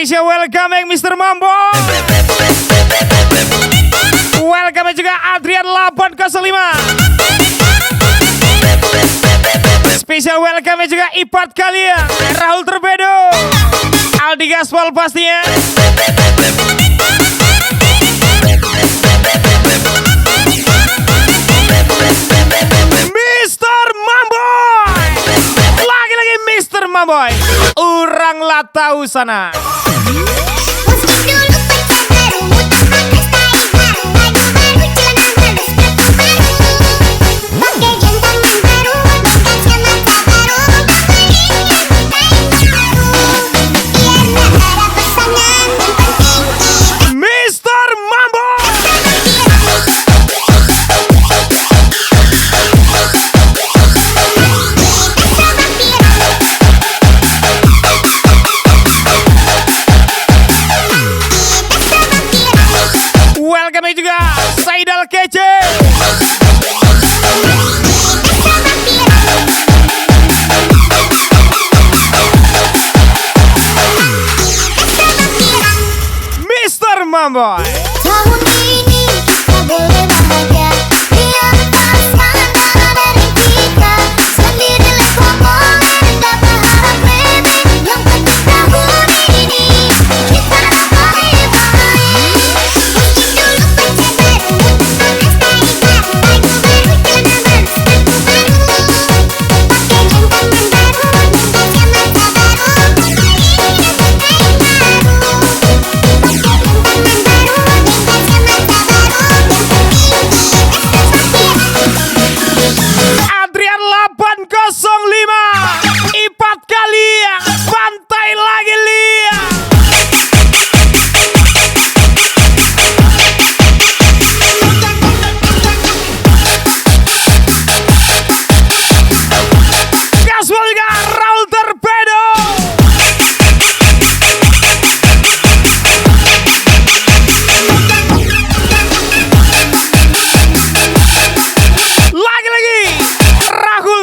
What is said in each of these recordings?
Special welcome Mr. Mambo. Welcome juga Adrian 805. Special welcome juga Ipat kalian Rahul Terbedo, Aldi Gaspol pastinya. Mr. Mamboy, lagi-lagi Mr. Mamboy, orang lah tahu sana. Juga Saidal Kece. Mr. Mamboy. Tahun ini tak boleh bahagia, dia lepas semangat dari kita. Sendiri lekomongan tak berharap lebih. Yang penting tahun ini kita dapat bahagia. Adrian 805 Ipat kalian pantai lagi liat. Gaspol juga Raul Terbedo.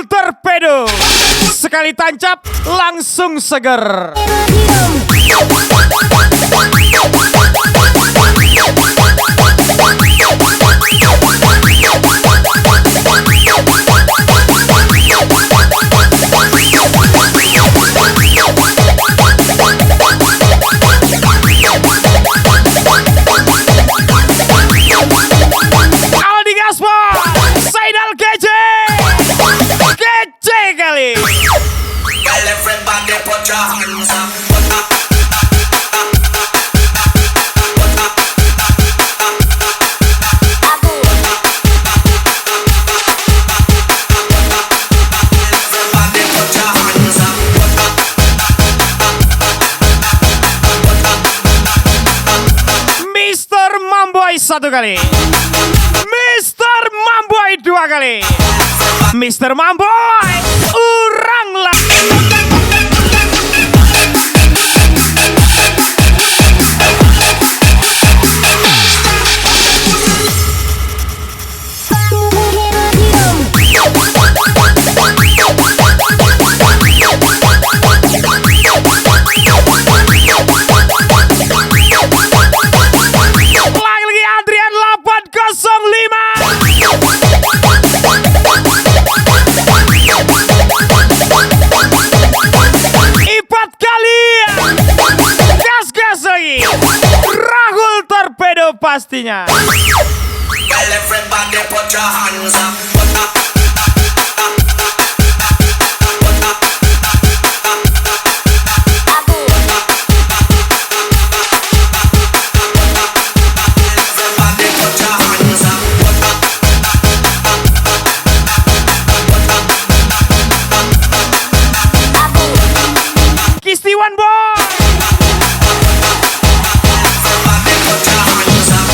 Torpedo sekali tancap langsung seger. Aldi Gaspol, Saidal Kece. Kece kali. Well, everybody put your hands up. Everybody put your hands up. Mr. Mamboy satu kali, Mr. Mamboy dua kali, Mr. Mamboy orang lah. Lagi-lagi Adrian 805. Ipat kalian, gas-gas lagi. Rahul Terbedo pastinya. Well, everybody put your hands up. Everybody put your hands up. Kistiwan boy. Everybody put your hands up.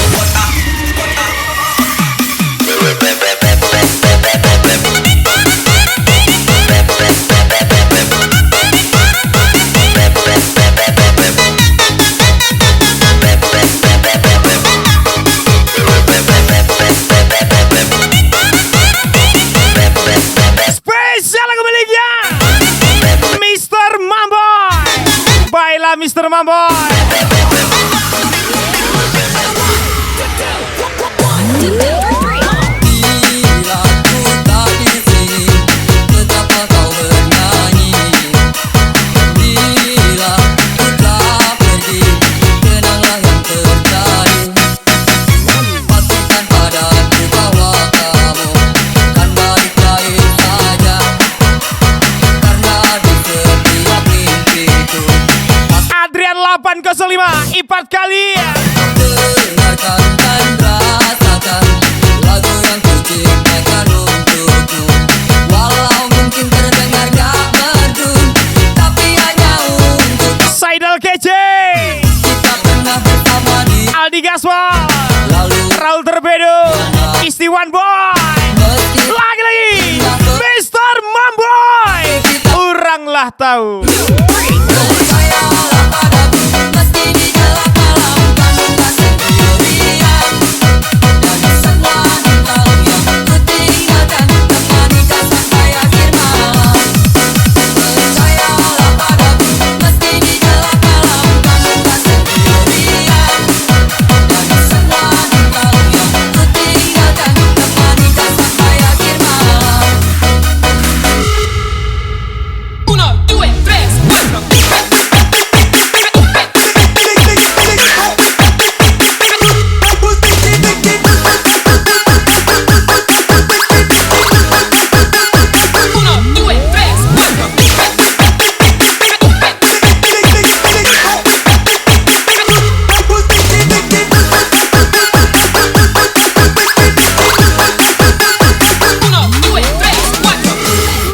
adalah Mr. Mamboy. Bila ku tak di sini, betapa kau bernyanyi. Bila ku telah pergi, kenanglah yang terjadi. Pastikan padaku bahwa kamu kan balik lagi saja. Karena di setiap mimpiku Adrian 805 ipat kalian. dengarkan dan rasakan lagu yang ku ciptakan untukmu. Walau mungkin terdengar gak merdu, tapi hanya untuk Saidal Kece, kita pernah bersama di Aldi Gaswal, lalu. Raul Torpedo, Istiwan Boy. Meski Lagi-lagi Mr. Mamboy. Oranglah tahu. percayalah padaku, meski di gelap malam kamu tak sendirian. Dan semua engkau yang ku tinggalkan, temanikan sampai akhir malam. Percayalah padaku, meski di gelap malam kamu tak sendirian. Dan semua engkau yang ku tinggalkan, temanikan sampai akhir malam. 1, 2, 3, 4.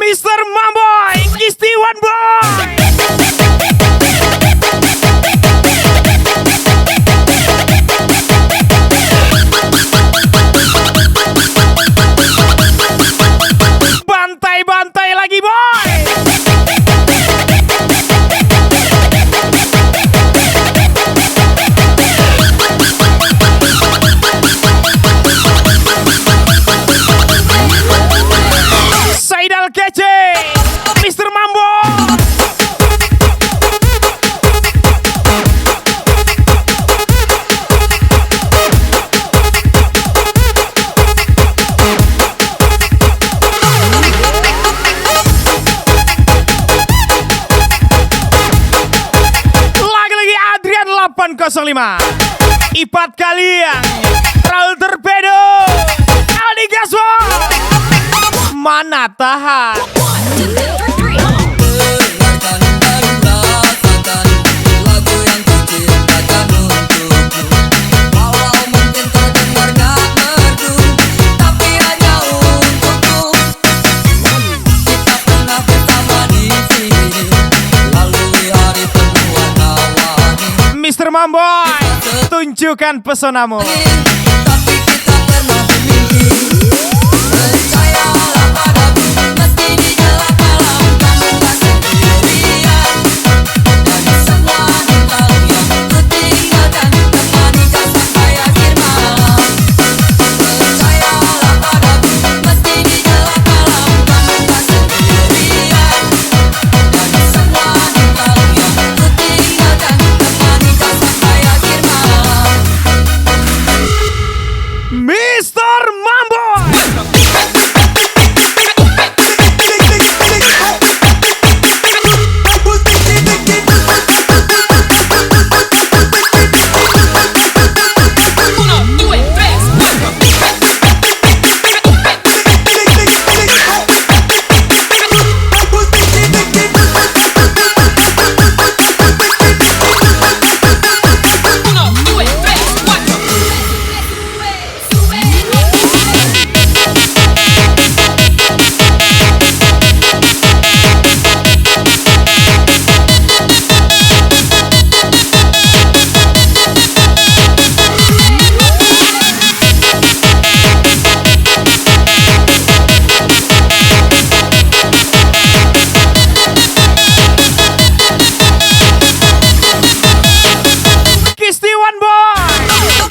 Mr. Mamboy, Istiwan Boy. Bantai-bantai lagi, boy. Saidal Kece, Mr. Mambo. Lagi-lagi Adrian 805 ipat kalian, Raul Torpedo, Aldi Gaswal. Mana tahan. Dengarkan dan rasakan lagu yang ku ciptakan untukmu. Walau mungkin terdengar gak merdu, tapi hanya untukmu. Kita pernah bersama di sini, lalui hari penuh warna-warni. Mr. Mamboy, tunjukkan pesonamu. Tapi kita pernah bermimpi. Percayalah padaku, meski di gelap malam kamu tak sendirian. Dan semua engkau yang ku tinggalkan, temanikan sampai akhir malam. Percayalah padaku, meski di gelap malam kamu tak sendirian. Dan semua engkau yang ku tinggalkan, temanikan sampai akhir malam. Mr. Mamboy.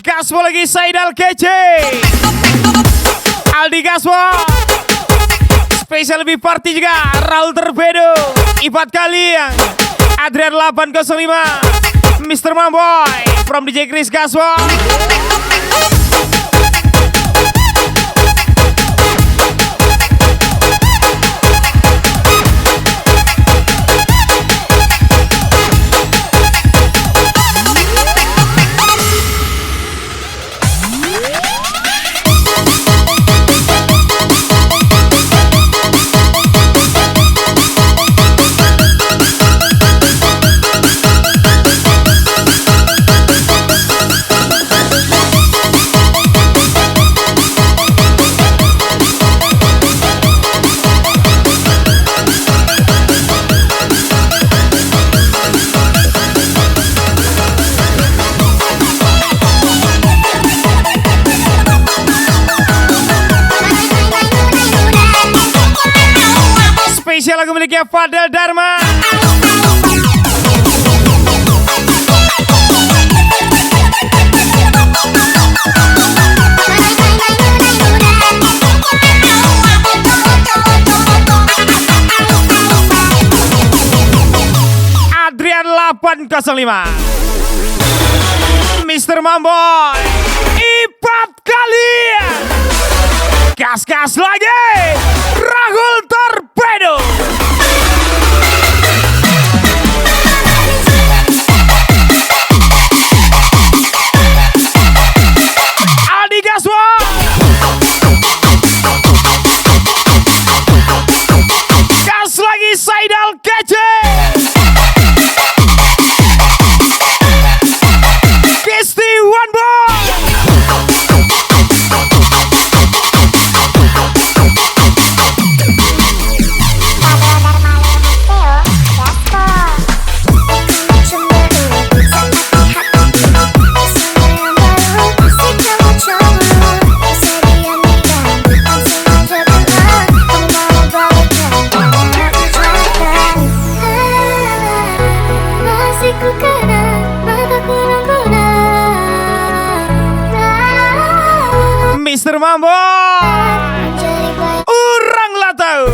Gaswal lagi Saidal Kece, Aldi Gaswal. Spesial lebih party juga Raul Torpedo, ipat kalian Adrian 805, Mr. Mamboy from DJ Chris Gaswal. Spesial lagu miliknya Fadel Dharma. Adrian 805, Mr. Mamboy, Ipat kalian. Gas-gas lagi, Rahul Torpedo. Aldi Gaswal. Gas lagi Saidal Kece. Kisti One Boy. Mr. Mambo, orang lah tahu.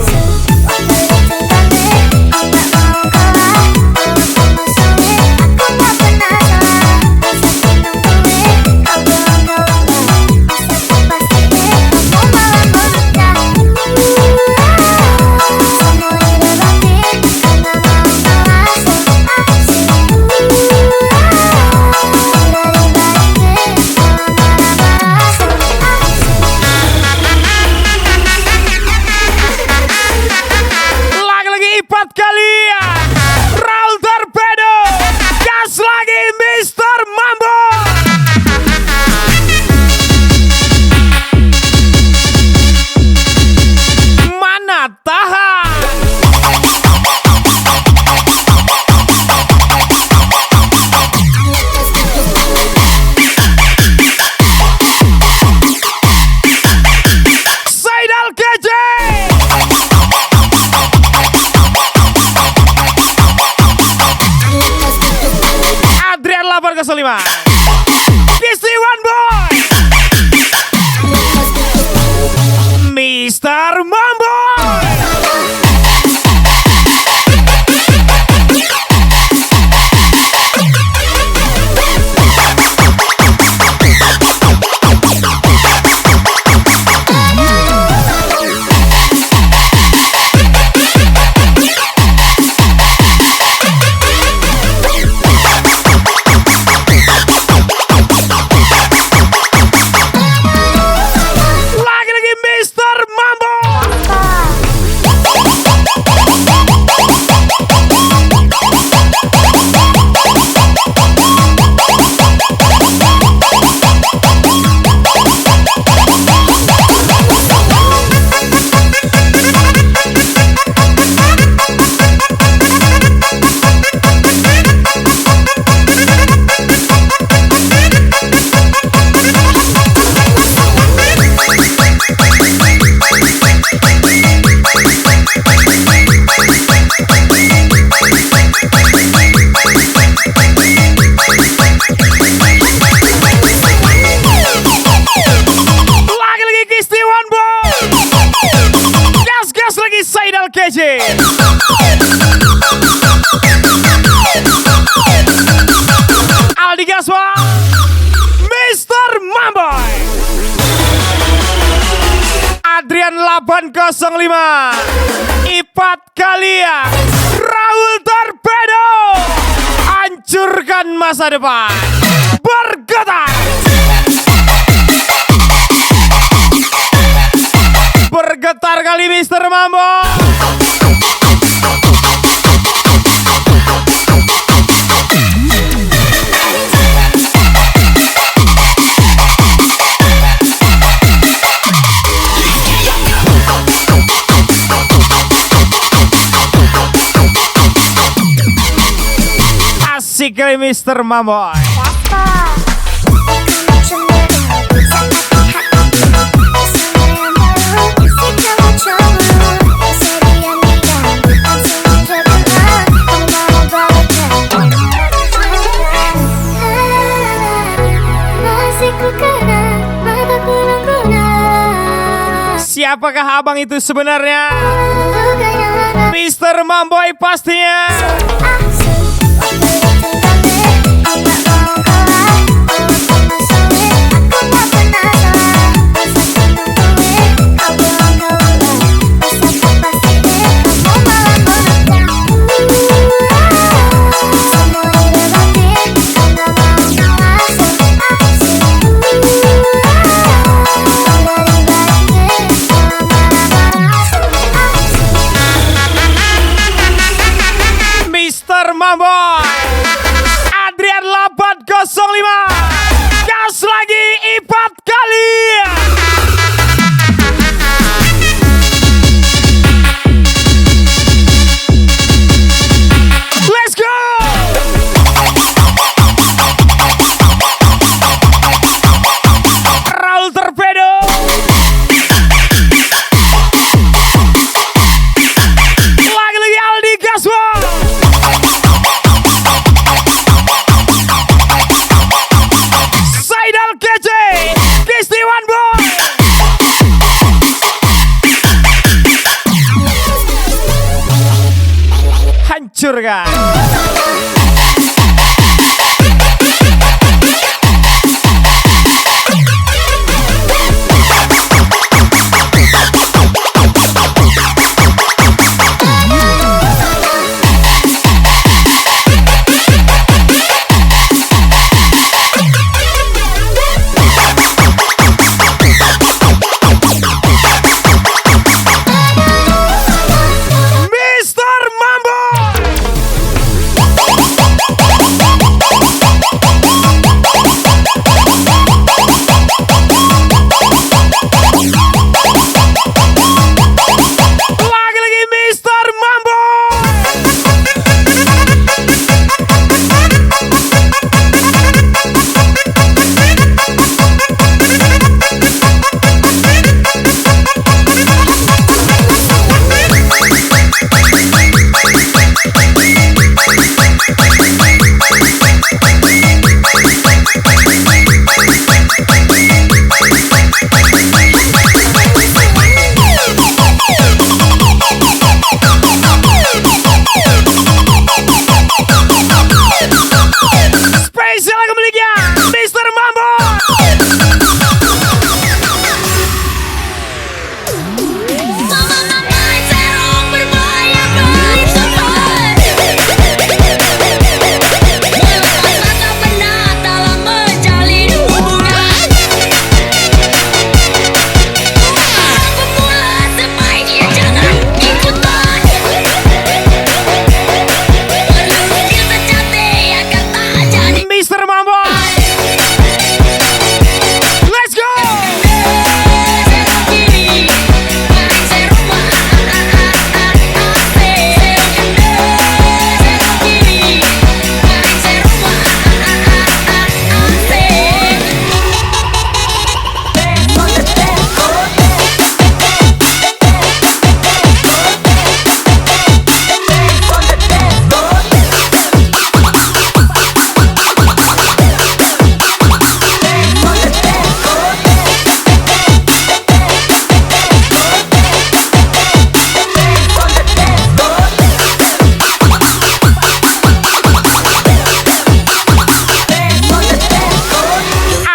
Ipat kalian, Rahul Torpedo, gas lagi Mr. Mambo. Mana tahan. Saidal Kece. Adrian 805, Kisti One Boy, Mr. Mambo. 805 Ipat kalian Raul Torpedo. Hancurkan masa depan. Bergetar. Bergetar kali Mr. Mambo. Asik kali Mr. Mambo. Siapakah abang itu sebenarnya? Mr. Mamboy pastinya. Mr. Mamboy Adrian 805 gas lagi Ipat kali. Let's go. Raul Torpedo. Lagi-lagi Aldi Gaswo. Hancurkan.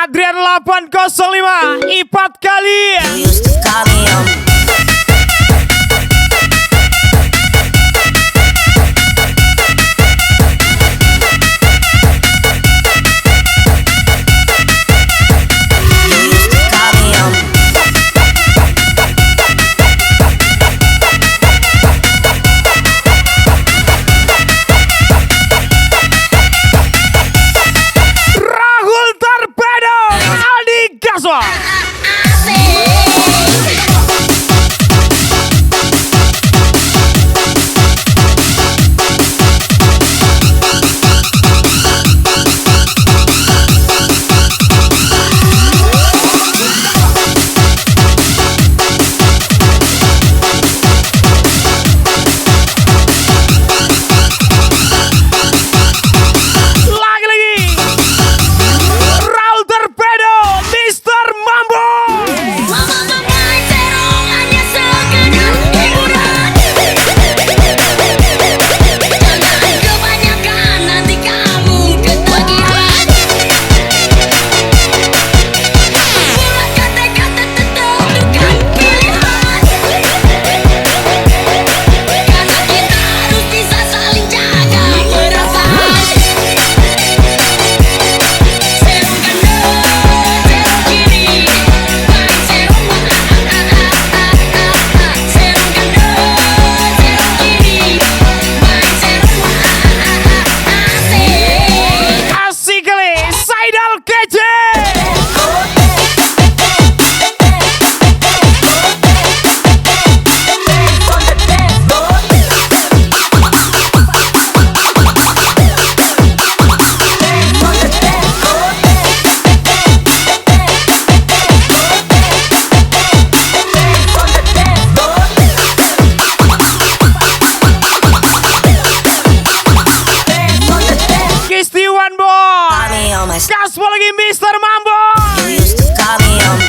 Adrian 805 Ipat kali. You used to call me on gaspol lagi Mr. Mambo. You used to call me on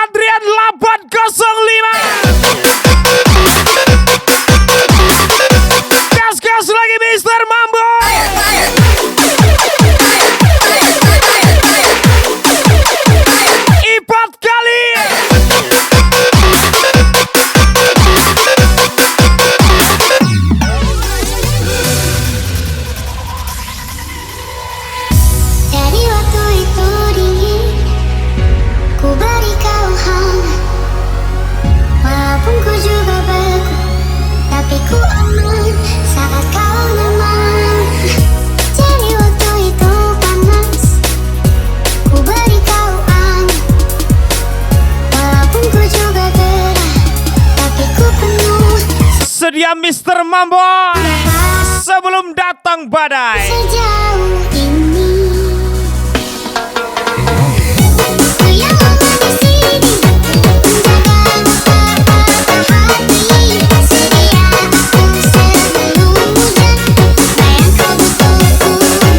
Adrian 805. Gas lagi Mr. Mambo. Ipat kali. Dari waktu itu dingin, ku beri kau hangat. Walaupun ku juga beku, tapi ku aman saat kau nyaman. Jadi waktu itu panas, ku beri kau angan. Walaupun ku juga gerah, tapi ku penuh Sedia Mr. Mambo sebelum datang badai. sejauh ini. Ku yang lama di sini, menjaga patah hati. Sedia aku sebelum hujan, bayang kau butuh ku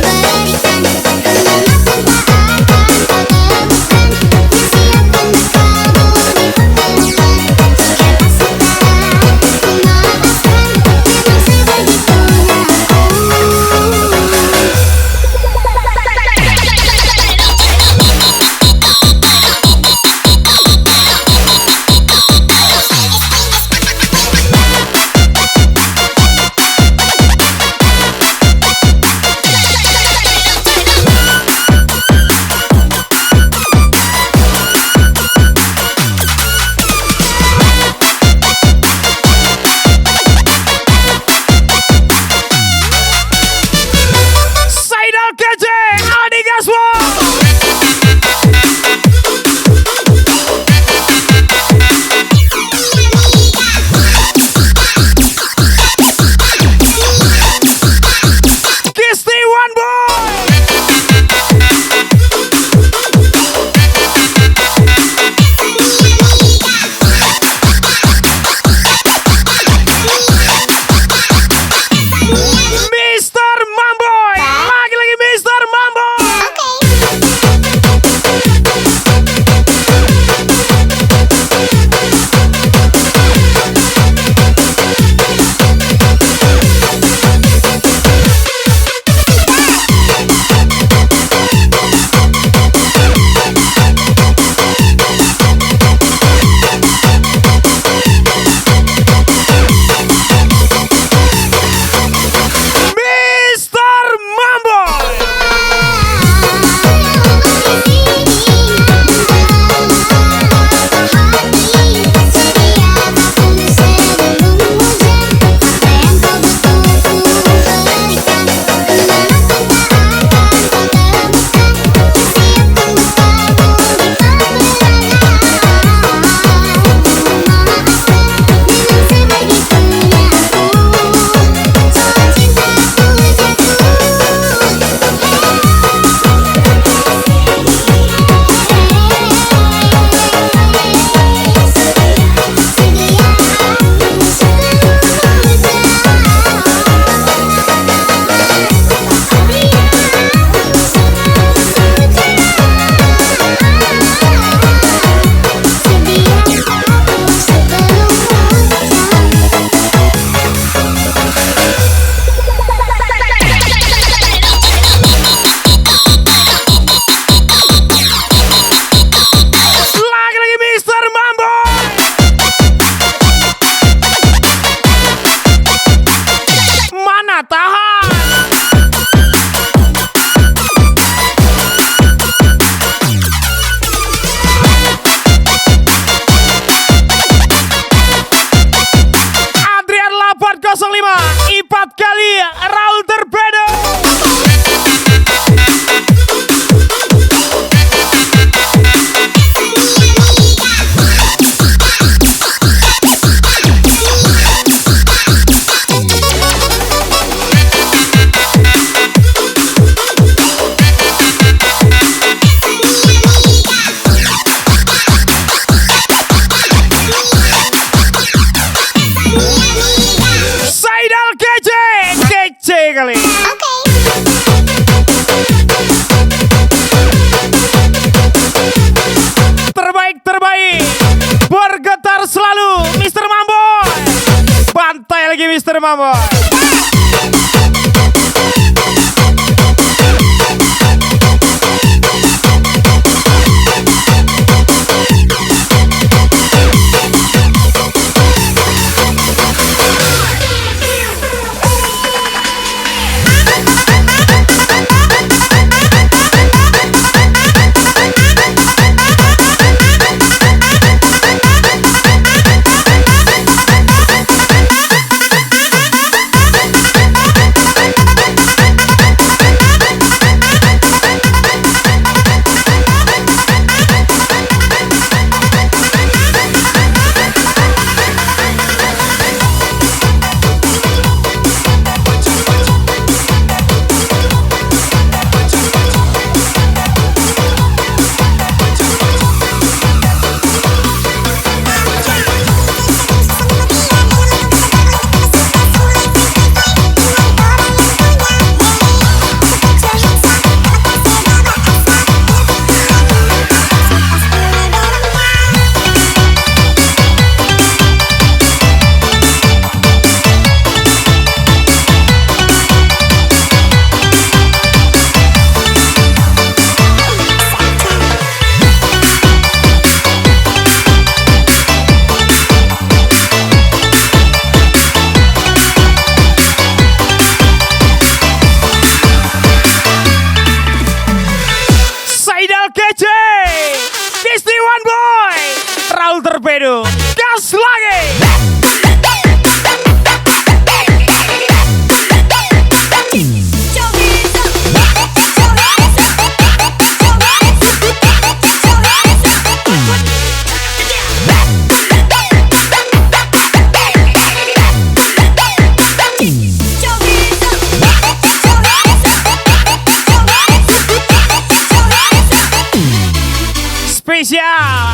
berikan. Kemanapun tak akan kau temukan, yang siap untuk kamu dipertemukan. Jika tak setara, ku maafkan, memang sebegitunya aku. tahan. Adrian 805 Ipat kali Raul Torpedo. Saidal kece kali. Terbaik bergetar selalu Mr. Mambo. Bantai lagi Mr. Mambo. Raul Torpedo, gas lagi. Spesial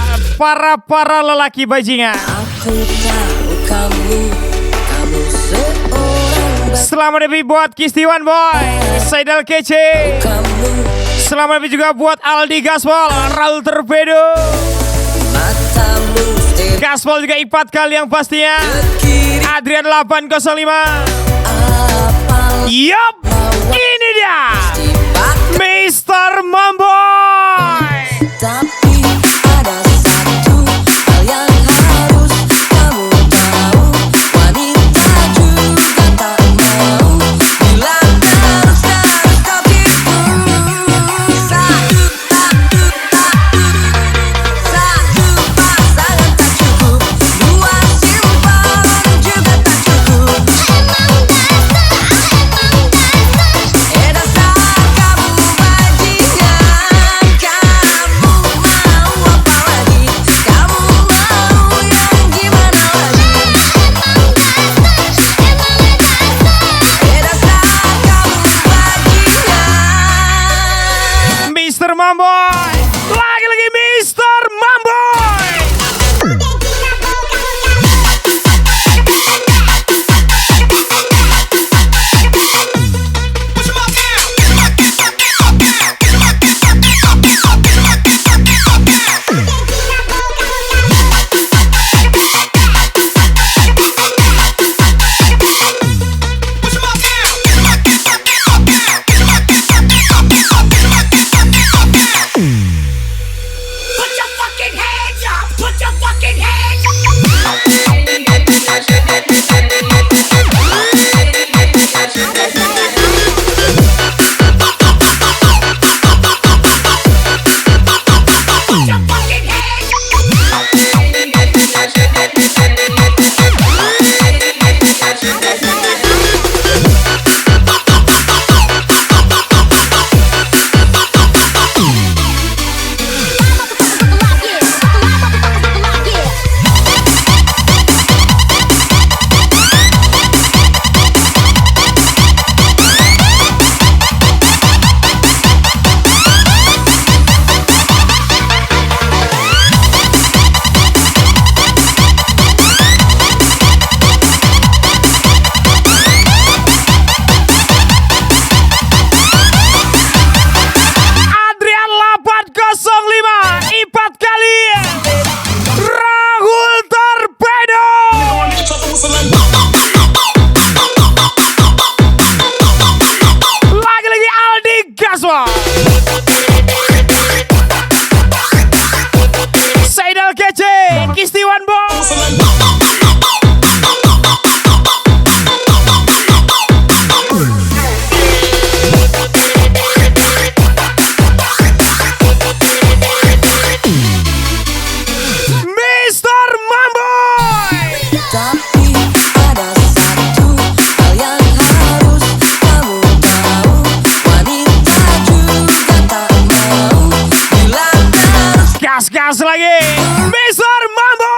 para lelaki bajingan. Aku tahu kamu seorang Selamat lebih buat Kistiwan Boy, Saidal Kece. kamu Selamat lebih juga buat Aldi Gaspol, Raul Torpedo. matamu Gaspol juga Ipat kali yang pastinya. kiri Adrian 805. apa Yup, ini dia dipakai Mr. Mamboy. tapi ada satu hal yang harus kamu tahu, wanita juga tak mau bila harus kau tipu. Satu pasangan tak cukup, dua simpan juga tak cukup. Dasar kamu bajingan, kamu mau apa lagi? Kamu mau yang gimana lagi? Dasar kamu bajingan. Mr. Mamboy, lagi-lagi Mr. Mamboy. Gas lagi Mr. Mambo.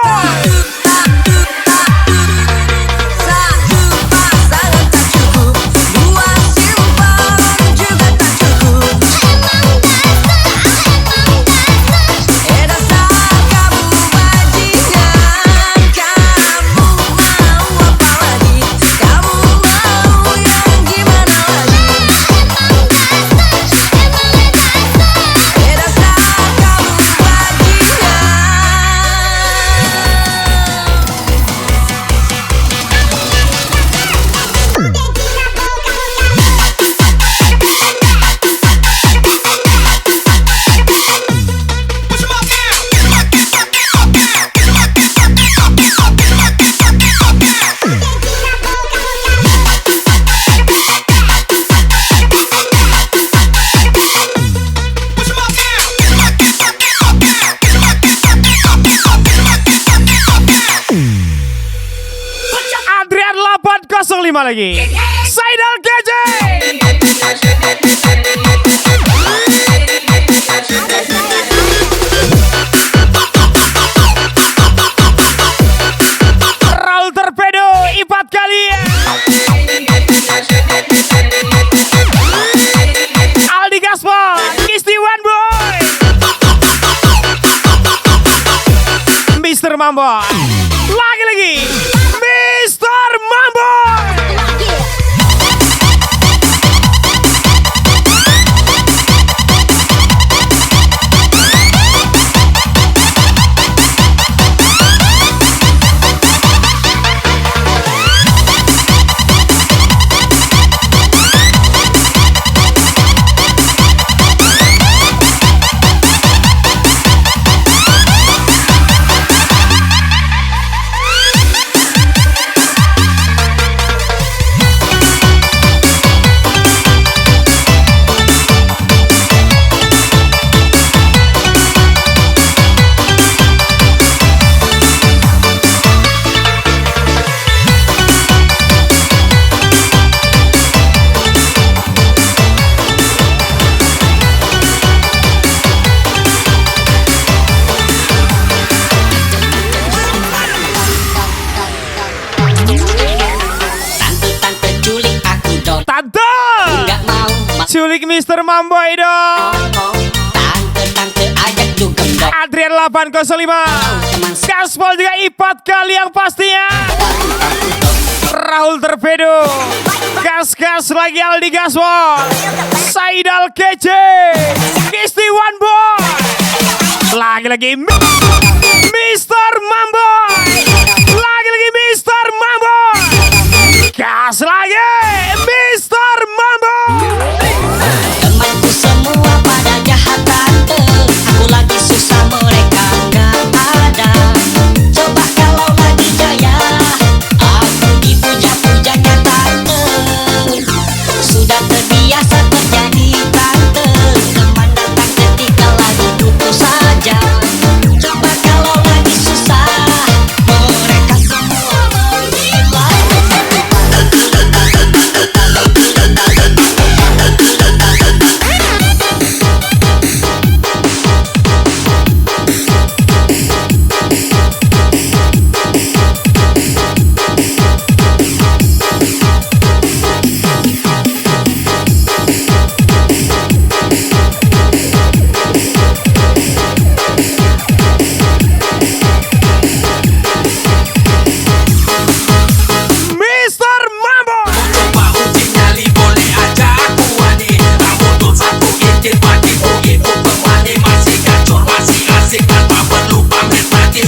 Adrian 805 lagi Saidal KJ. Raul Torpedo Ipat kalian. Aldi Gaspar Kisti One Boy Mr. Mambo. Lagi Mr. Mambo. Tante culik Mr. Mambo dong. Tante ajak juga dong. Adrian 805 Gaspol juga Ipat kali yang pastinya. Raul Torpedo Gas lagi Aldi Gaspol Saidal KJ Kisti One Boy. Lagi Mr. Mambo. Lagi Mr. Mambo. Gas lagi Mr. Mambo. Temanku semua pada jahat tante. Aku lagi susah mereka nggak ada. Coba kalau lagi jaya aku dipuja-pujanya tante. Sudah terbiasa terjadi tante. Teman datang ketika lagi butuh saja. Coba kalau lagi susah mereka semua menghilang. Mr. Mambo. Coba uji nyali boleh aja aku wani. Kamu tuh satu inti pagi itu pemani. Masih gacor masih asik tanpa perlu pamit lagi.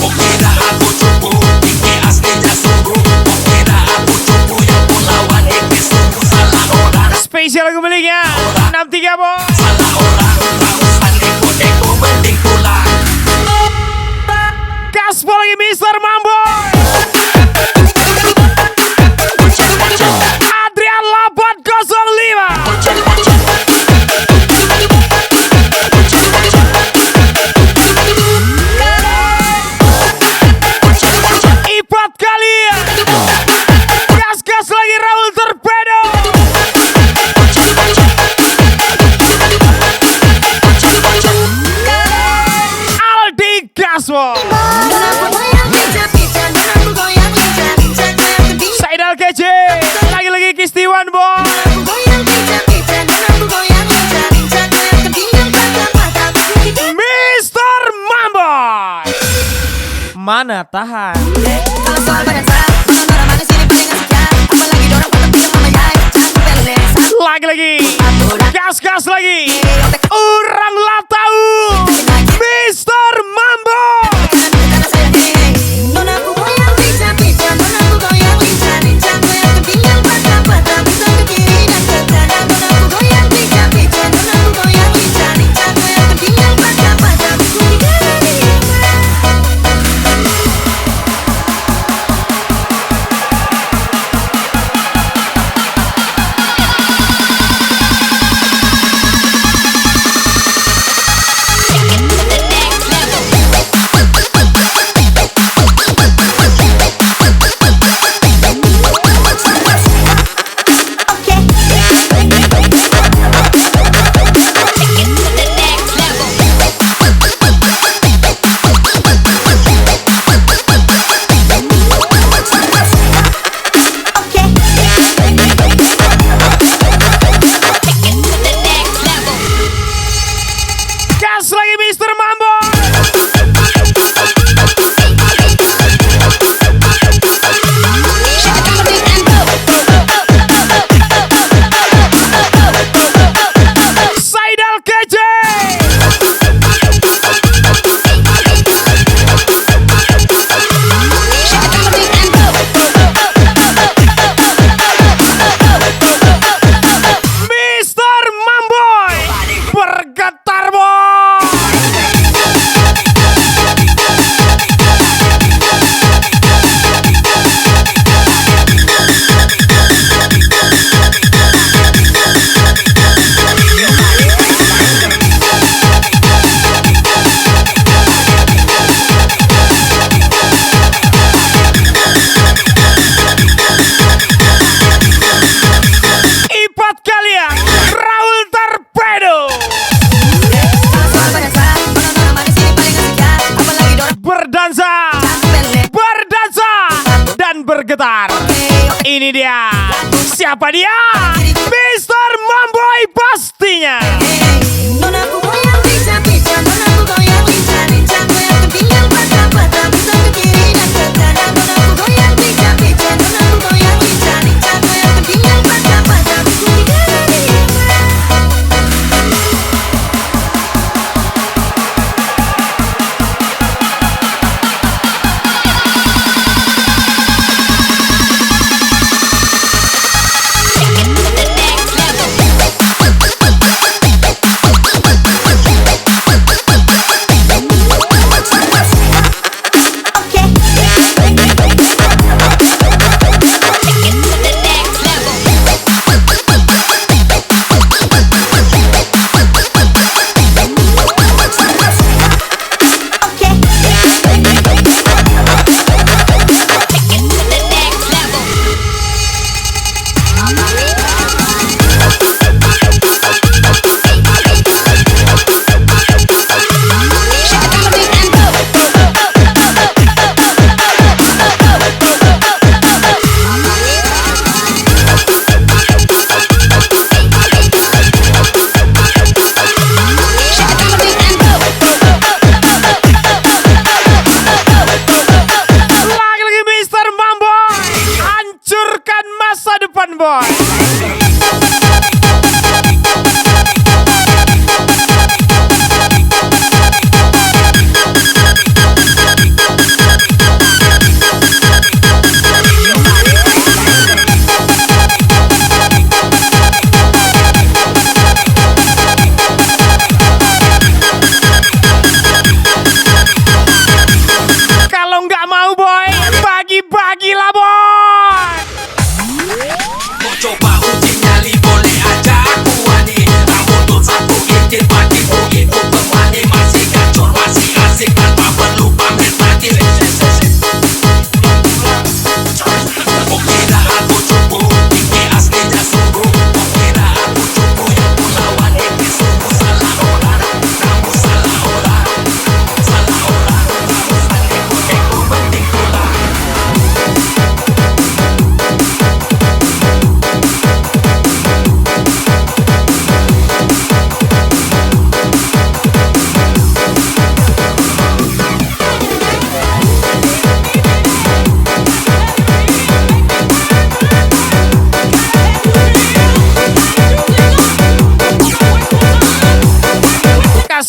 Kok kira aku cupu ini aslinya sungguh. Kok kira aku cupu yang melawan ini sungguh salah orang. Spesial lagu miliknya 63 Bos. Salah orang rausan neko-neko mending pulang. Gaspol lagi Mr. Mambo. Adrian 805 Ipat kalian. Gas lagi Raul Torpedo. tahan. Kalau soal berdansa, orang manis ini paling asik ya. Apalagi dorang foto tiga sama yai. Cantik pele, Lagi-lagi. aturan. Gas-gas lagi. Otek Orang lah tahu. Mr. Mambo. karena saya nona aku goyang pincang-pincang, nona aku goyang lincah-lincah, goyang ke pinggang patah-patah, putar ke kiri dan ke kanan. Nona aku goyang pincang-pincang, nona aku goyang lincah-lincah, goyang ke pinggang patah-patah, ku digana dia. Gas lagi Mr. Mambo. Saidal KJ. Mr. Mamboy. Bergetar boy. Ipat kalian Raul Torpedo. Kalau soal berdansa, orang manis ini paling asik ya. Apalagi dorang Berdansa, pele. berdansa, dan bergetar. Ini dia. Siapa dia? Mr. Mamboy pastinya. Nona aku goyang pincang-pincang, nona aku goyang lincah-lincah, goyang ke pinggang patah-patah, putar ke kiri dan ke kanan. Nona aku goyang pincang-pincang, nona aku goyang lincah-lincah, goyang ke pinggang patah-patah, ku digana dia.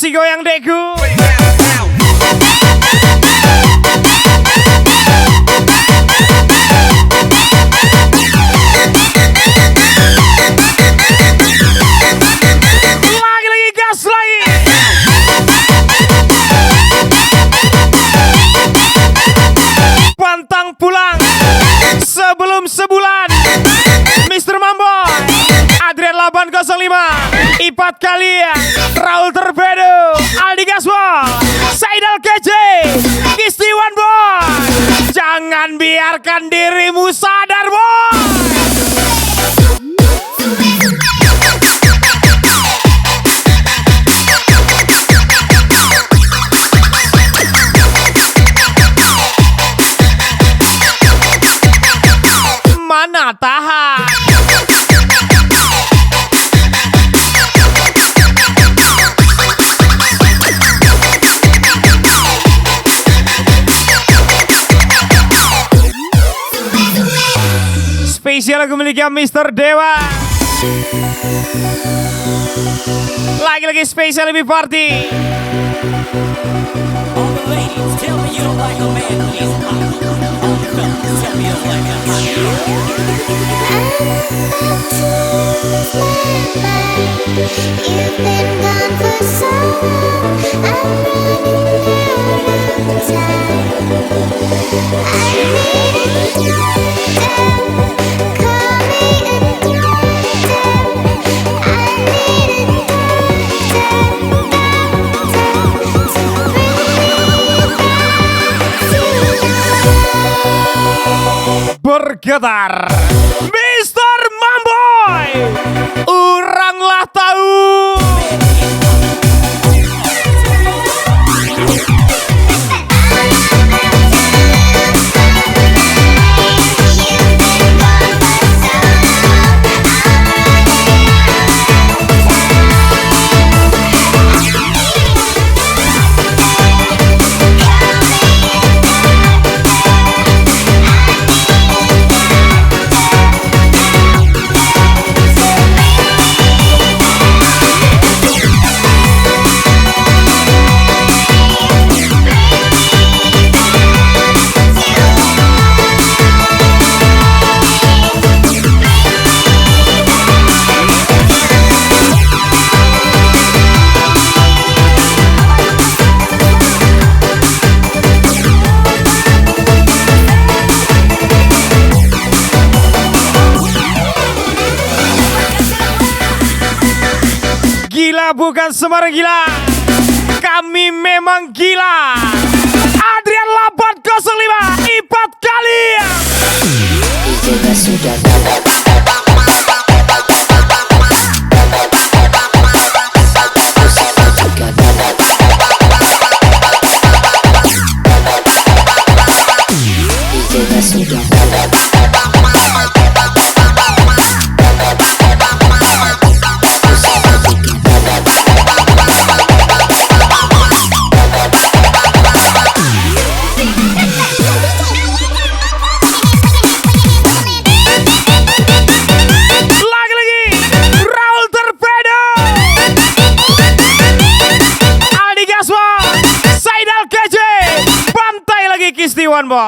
Masih goyang deku. Lagi gas lagi. Pantang pulang sebelum sebulan. Mr. Mambo, Adrian 805, Ipat kalian, Raul Torpedo, Aldi Gaswal, Saidal Kece, Kistiwan Boy. Jangan biarkan dirimu sadar, boy. Mana tahan. Spesial lagu miliknya Mr. Dewa. Lagi-lagi spesial lebih party. All the ladies, tell me you don't like a man when he's hot. All the fellas, tell me you don't like a hot. You've been gone for so long. I'm running out of time. I need you to call me a doctor. I need a Bergetar Mr. Mamboy, oranglah tahu. Bukan sembarang gila, kami memang gila. Adrian 805, Ipat kalian. Kita sudah Kistiwan Boy.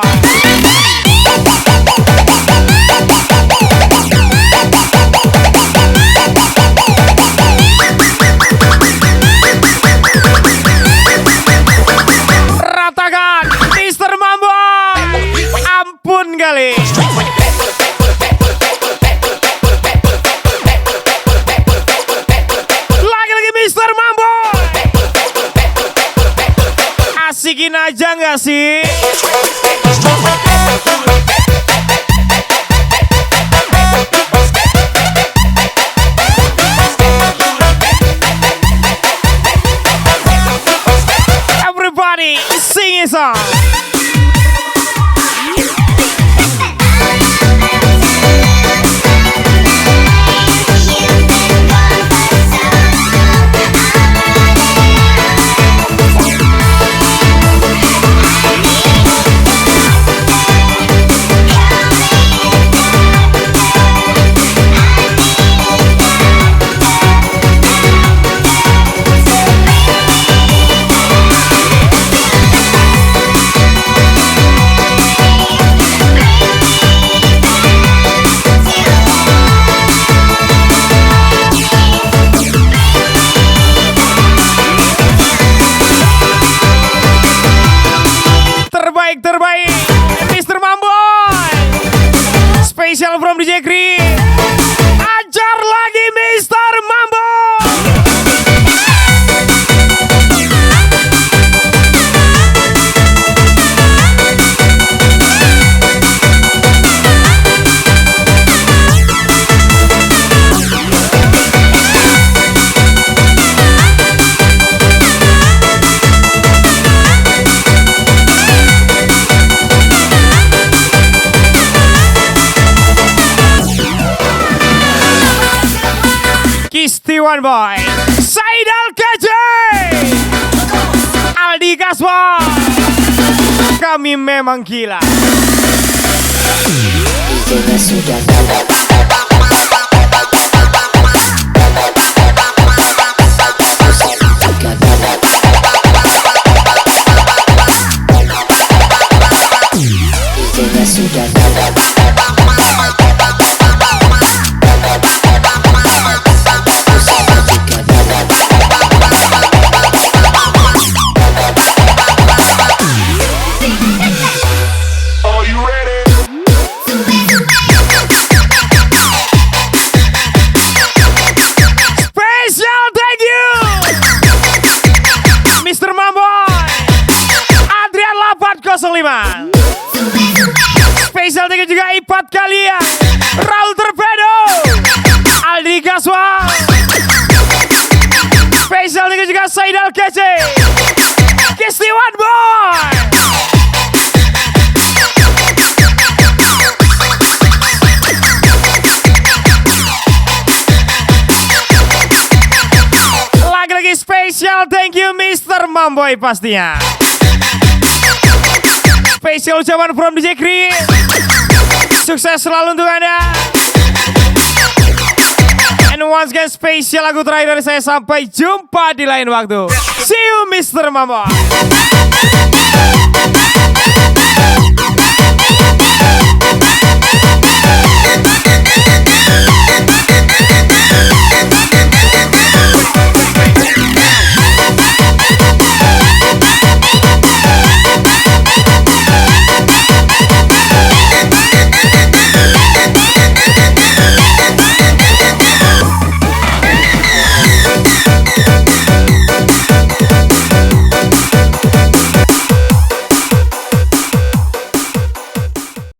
Ratakan Mr. Mambo. Ampun kali. Lagi-lagi Mr. Mambo. Asikin aja gak sih? Everybody sing a song. Spesial from DJ Kri. Ajar lagi Mr. Mambo. Kistiwan Boy, Saidal KJ, Aldi Kaswa, kami memang gila. DJ sudah Special thank you Mr. Mamboy, Adrian 805. Special thank you juga Ipat kalian, Raul Torpedo, Aldi Kaswa. Special thank you juga Saidal Kece, Kistiwan Boy. Lagi-lagi spesial thank you Mr. Mamboy pastinya. Spesial ucapan from DJ Kri. Sukses selalu untuk Anda. And once again spesial lagu terakhir dari saya. Sampai jumpa di lain waktu. See you Mr. Mamboy.